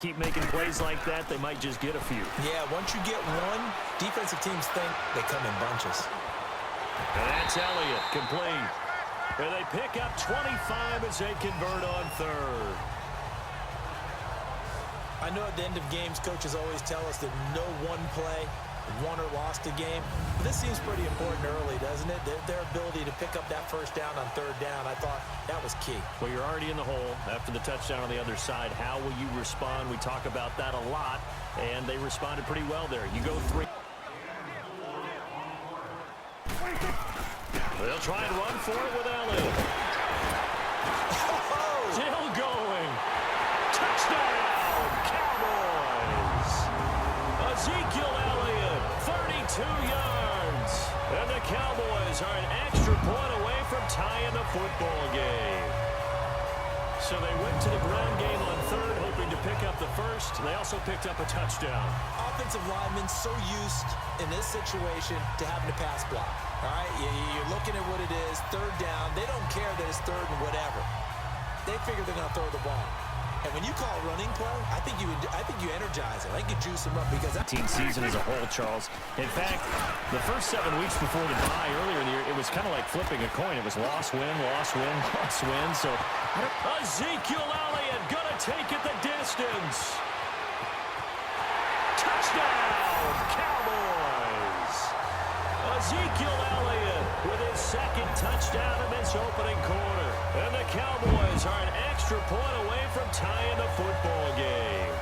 Keep making plays like that, they might just get a few. Yeah, once you get one, defensive teams think they come in bunches. And that's Elliott, complete. And they pick up 25 as they convert on third. I know at the end of games, coaches always tell us that no one play won or lost a game. But this seems pretty important early, doesn't it? Their ability to pick up that first down on third down, I thought that was key. Well, you're already in the hole after the touchdown on the other side. How will you respond? We talk about that a lot, and they responded pretty well there. You go three. They'll try and run for it with Elliott. Oh! Still going. Touchdown, Cowboys. Ezekiel Elliott, 32 yards. And the Cowboys are an extra point away from tying the football game. So they went to the ground game on third, hoping to pick up the first. They also picked up a touchdown. Offensive linemen so used in this situation to having to pass block. All right, you're looking at what it is, third down. They don't care that it's third and whatever. They figure they're going to throw the ball. And when you call a running play, I think you energize it. I think you juice them up because that team season as a whole, Charles. In fact, the first 7 weeks before the bye earlier in the year, it was kind of like flipping a coin. It was loss, win, loss, win, loss, win. So Ezekiel Elliott gonna take it the distance. Touchdown, Cowboys! Ezekiel Elliott with his second touchdown in this opening quarter. And the Cowboys are an extra point away from tying the football game.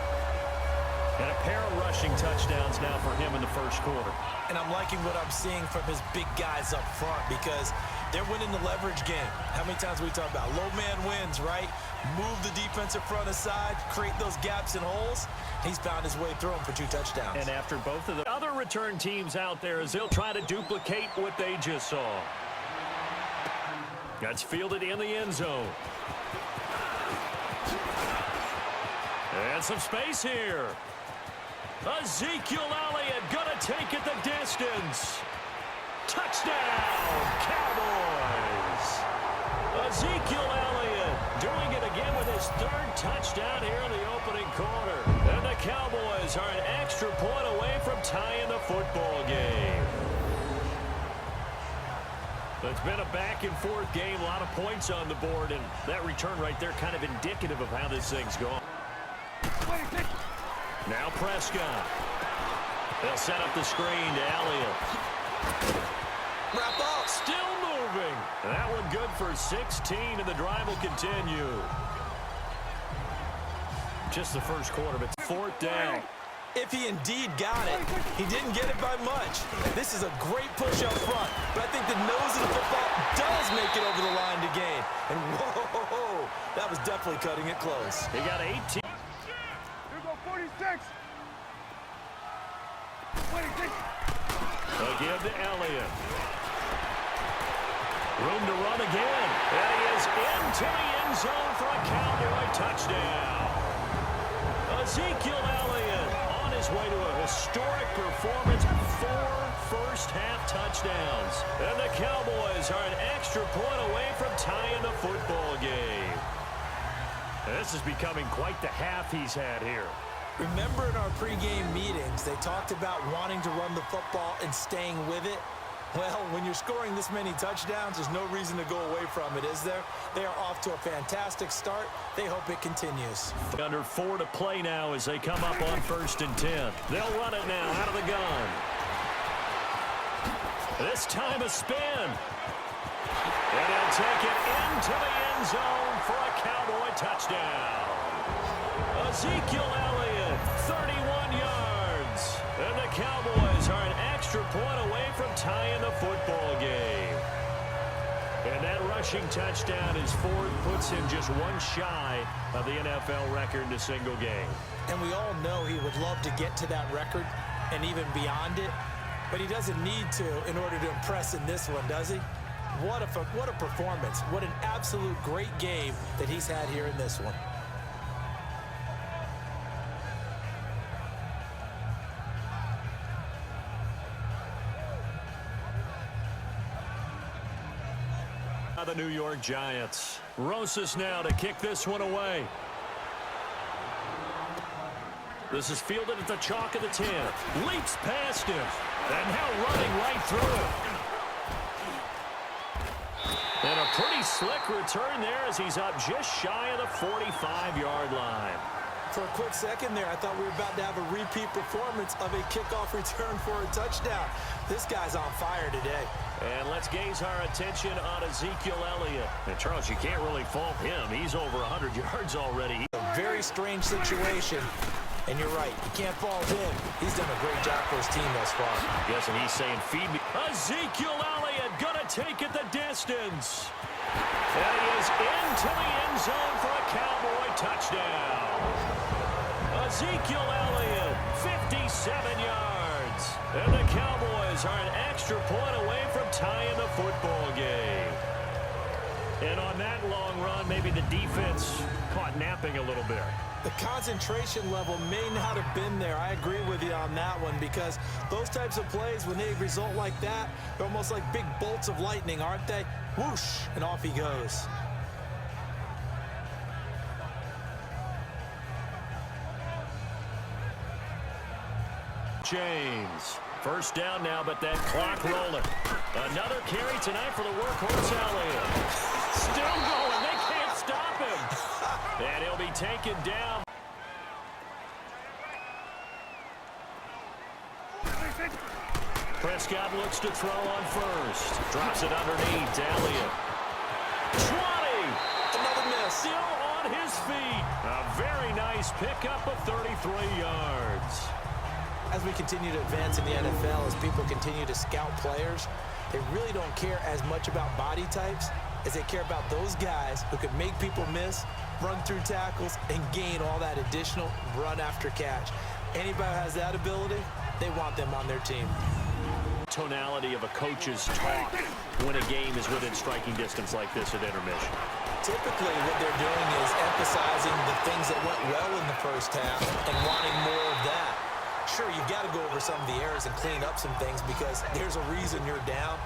And a pair of rushing touchdowns now for him in the first quarter. And I'm liking what I'm seeing from his big guys up front because they're winning the leverage game. How many times we talk about low man wins, right? Move the defensive front aside, create those gaps and holes. He's found his way through them for 2 touchdowns. And after both of the other return teams out there, as they'll try to duplicate what they just saw. That's fielded in the end zone. And some space here. Ezekiel Elliott gonna take it the distance. Touchdown, Cowboys! Ezekiel Elliott doing it again with his 3rd touchdown here in the opening quarter. And the Cowboys are an extra point away from tying the football game. It's been a back-and-forth game, a lot of points on the board, and that return right there kind of indicative of how this thing's going. Now Prescott. They'll set up the screen to Elliott. Wrap up. Still moving. That one good for 16, and the drive will continue. Just the first quarter, but 4th down. If he indeed got it, he didn't get it by much. This is a great push up front, but I think the nose of the football does make it over the line to gain. And whoa, that was definitely cutting it close. He got 18. Here go 46. 26. They'll give to Elliott. Room to run again. And he is into the end zone for a Cowboy touchdown. Ezekiel Elliott on his way to a historic performance, 4 first-half touchdowns. And the Cowboys are an extra point away from tying the football game. This is becoming quite the half he's had here. Remember in our pregame meetings, they talked about wanting to run the football and staying with it. Well, when you're scoring this many touchdowns, there's no reason to go away from it, is there? They are off to a fantastic start. They hope it continues. Under 4 to play now as they come up on 1st and 10. They'll run it now out of the gun. This time a spin. And he'll take it into the end zone for a Cowboy touchdown. Ezekiel Elliott, 31 yards. And the Cowboys are an extra point away from tying the football game. And that rushing touchdown is 4th, puts him just 1 shy of the NFL record in a single game. And we all know he would love to get to that record and even beyond it, but he doesn't need to in order to impress in this one, does he? What a performance. What an absolute great game that he's had here in this one. The New York Giants. Rosas now to kick this one away. This is fielded at the chalk of the 10. Leaps past him. And now running right through it. And a pretty slick return there as he's up just shy of the 45-yard line. For a quick second there, I thought we were about to have a repeat performance of a kickoff return for a touchdown. This guy's on fire today. And let's gaze our attention on Ezekiel Elliott. And, Charles, you can't really fault him. He's over 100 yards already. A very strange situation. And you're right, you can't fault him. He's done a great job for his team thus far. Yes, and he's saying, feed me. Ezekiel Elliott gonna take it the distance. And he is into the end zone for a Cowboy touchdown. Ezekiel Elliott, 57 yards. And the Cowboys are an extra point away from tying the football game. And on that long run, maybe the defense caught napping a little bit. The concentration level may not have been there. I agree with you on that one because those types of plays, when they result like that, they're almost like big bolts of lightning, aren't they? Whoosh, and off he goes. James. First down now, but that clock rolling. Another carry tonight for the workhorse Elliott. Still going. They can't stop him. And he'll be taken down. Prescott looks to throw on first. Drops it underneath to Elliott. 20. Another miss. Still on his feet. A very nice pickup of 33 yards. As we continue to advance in the NFL, as people continue to scout players, they really don't care as much about body types as they care about those guys who can make people miss, run through tackles, and gain all that additional run after catch. Anybody who has that ability, they want them on their team. Tonality of a coach's talk when a game is within striking distance like this at intermission. Typically, what they're doing is emphasizing the things that went well in the first half and wanting more of that. Sure, you've got to go over some of the errors and clean up some things because there's a reason you're down.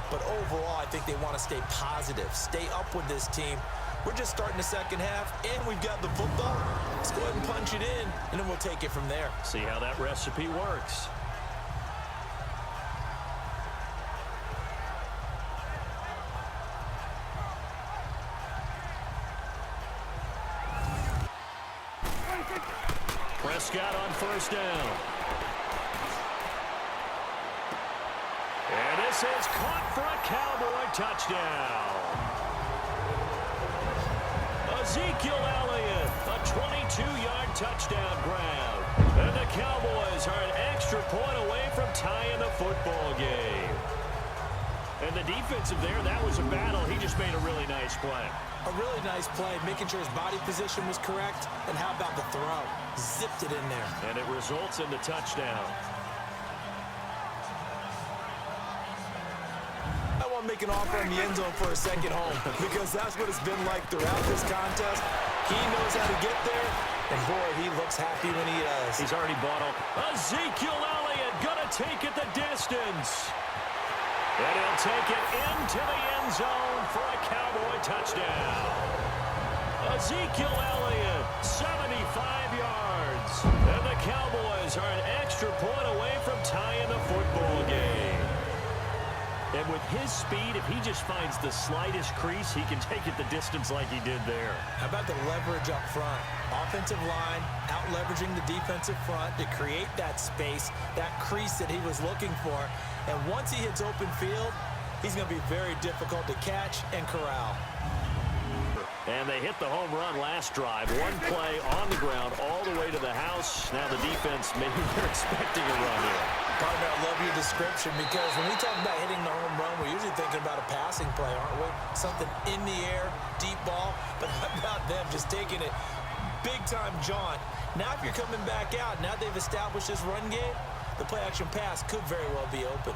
But overall, I think they want to stay positive, stay up with this team. We're just starting the second half, and we've got the football. Let's go ahead and punch it in, and then we'll take it from there. See how that recipe works. Prescott on first down. And this is caught for a Cowboy touchdown. Ezekiel Elliott, a 22-yard touchdown grab. And the Cowboys are an extra point away from tying the football game. And the defensive there, that was a battle. He just made a really nice play. A really nice play, making sure his body position was correct. And how about the throw? Zipped it in there. And it results in the touchdown. I want to make an offer in the end zone for a second home because that's what it's been like throughout this contest. He knows how to get there, and boy, he looks happy when he does. He's already bought up. Ezekiel Elliott gonna take it the distance. And he'll take it into the end zone for a Cowboy touchdown. Ezekiel Elliott, 75 yards. And the Cowboys are an extra point away from tying the football game. And with his speed, if he just finds the slightest crease, he can take it the distance like he did there. How about the leverage up front? Offensive line out-leveraging the defensive front to create that space, that crease that he was looking for. And once he hits open field, he's going to be very difficult to catch and corral. And they hit the home run last drive. One play on the ground all the way to the house. Now the defense, maybe they're expecting a run here. Partner, I love your description because when we talk about hitting the home run, we're usually thinking about a passing play, aren't we? Something in the air, deep ball. But how about them just taking it big-time jaunt? Now if you're coming back out, now they've established this run game, the play-action pass could very well be open.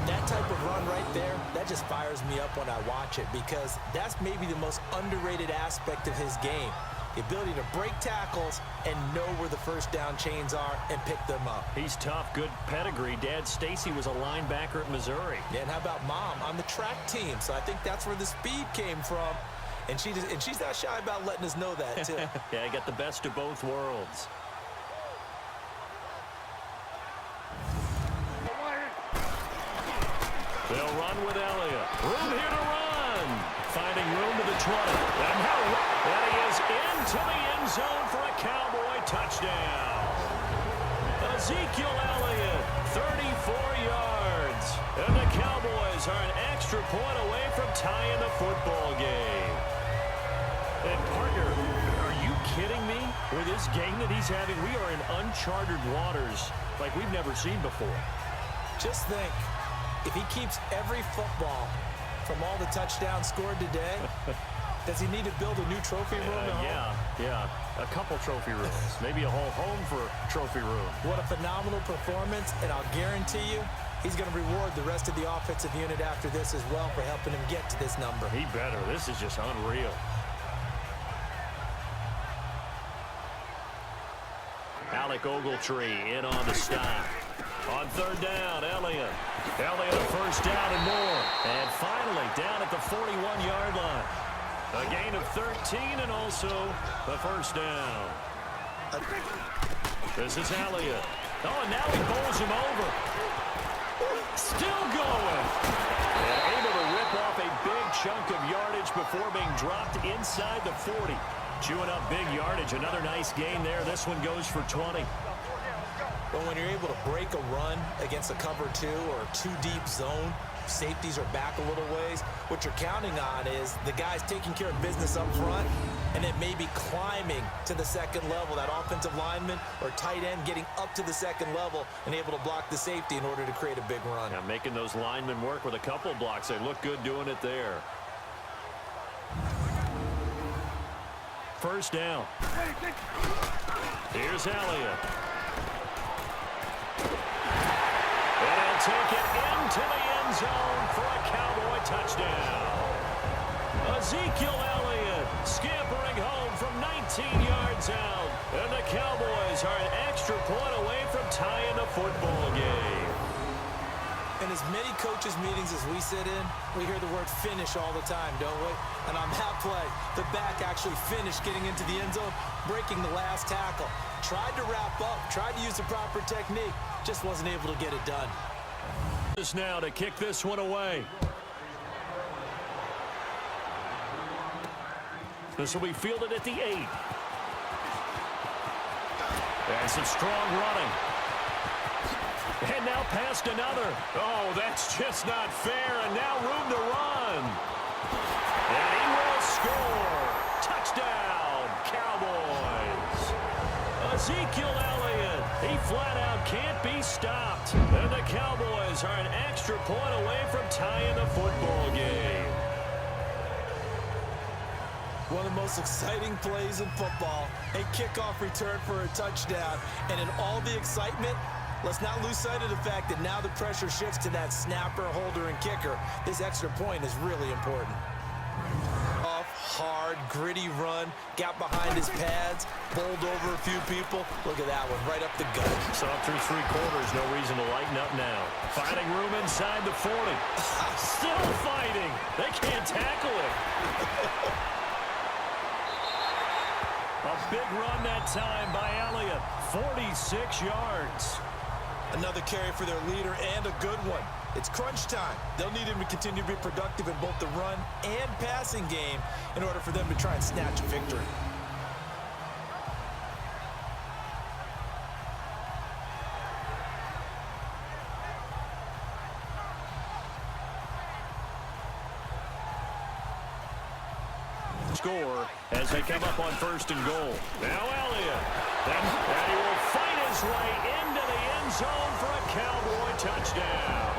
That type of run right there, that just fires me up when I watch it because that's maybe the most underrated aspect of his game. The ability to break tackles and know where the first down chains are and pick them up. He's tough, good pedigree. Dad Stacy was a linebacker at Missouri. Yeah, and how about Mom on the track team? So I think that's where the speed came from. And she's not shy about letting us know that, too. Yeah, I got the best of both worlds. They'll run with Elliott. Room here to run. Finding room to the 20. And he is into the end zone for a Cowboy touchdown. Ezekiel Elliott, 34 yards. And the Cowboys are an extra point away from tying the football game. And partner, are you kidding me? With this game that he's having, we are in uncharted waters like we've never seen before. Just think, if he keeps every football from all the touchdowns scored today, does he need to build a new trophy room at home? Yeah. A couple trophy rooms. Maybe a whole home for trophy room. What a phenomenal performance, and I'll guarantee you he's going to reward the rest of the offensive unit after this as well for helping him get to this number. He better. This is just unreal. Alec Ogletree in on the stop. On third down, Elliott. Elliott a first down and more. And finally down at the 41-yard line. A gain of 13 and also the first down. This is Elliott. Oh, and now he bowls him over. Still going. And able to rip off a big chunk of yardage before being dropped inside the 40. Chewing up big yardage. Another nice gain there. This one goes for 20. But when you're able to break a run against a cover 2 or a 2-deep zone, safeties are back a little ways. What you're counting on is the guys taking care of business up front and then maybe climbing to the second level. That offensive lineman or tight end getting up to the second level and able to block the safety in order to create a big run. Yeah, making those linemen work with a couple blocks. They look good doing it there. First down. Here's Elliott. And he'll take it into the end zone for a Cowboy touchdown. Ezekiel Elliott scampering home from 19 yards out. And the Cowboys are an extra point away from tying the football game. In as many coaches' meetings as we sit in, we hear the word finish all the time, don't we? And on that play, the back actually finished getting into the end zone, breaking the last tackle. Tried to wrap up, tried to use the proper technique, just wasn't able to get it done. This now to kick this one away. This will be fielded at the 8. And some strong running. And now past another. Oh, that's just not fair. And now room to run. And he will score. Touchdown, Cowboys. Ezekiel Elliott, he flat out can't be stopped. And the Cowboys are an extra point away from tying the football game. One of the most exciting plays in football, a kickoff return for a touchdown. And in all the excitement, let's not lose sight of the fact that now the pressure shifts to that snapper, holder, and kicker. This extra point is really important. Off, hard, gritty run, got behind his pads, bowled over a few people. Look at that one, right up the gut. Saw through 3 quarters, no reason to lighten up now. Finding room inside the 40. Still fighting. They can't tackle it. A big run that time by Elliott. 46 yards. Another carry for their leader and a good one. It's crunch time. They'll need him to continue to be productive in both the run and passing game in order for them to try and snatch a victory. Score as they come up on first and goal. Now Elliott. And he will fight his way into the end zone for a Cowboy touchdown.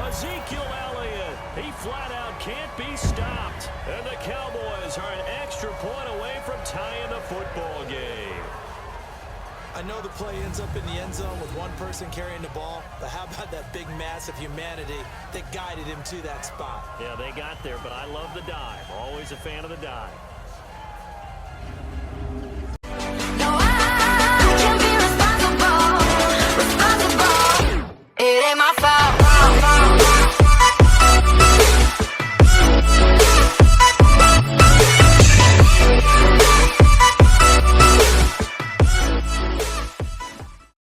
Ezekiel Elliott, he flat out can't be stopped. And the Cowboys are an extra point away from tying the football game. I know the play ends up in the end zone with one person carrying the ball, but how about that big mass of humanity that guided him to that spot? Yeah, they got there, but I love the dive. Always a fan of the dive.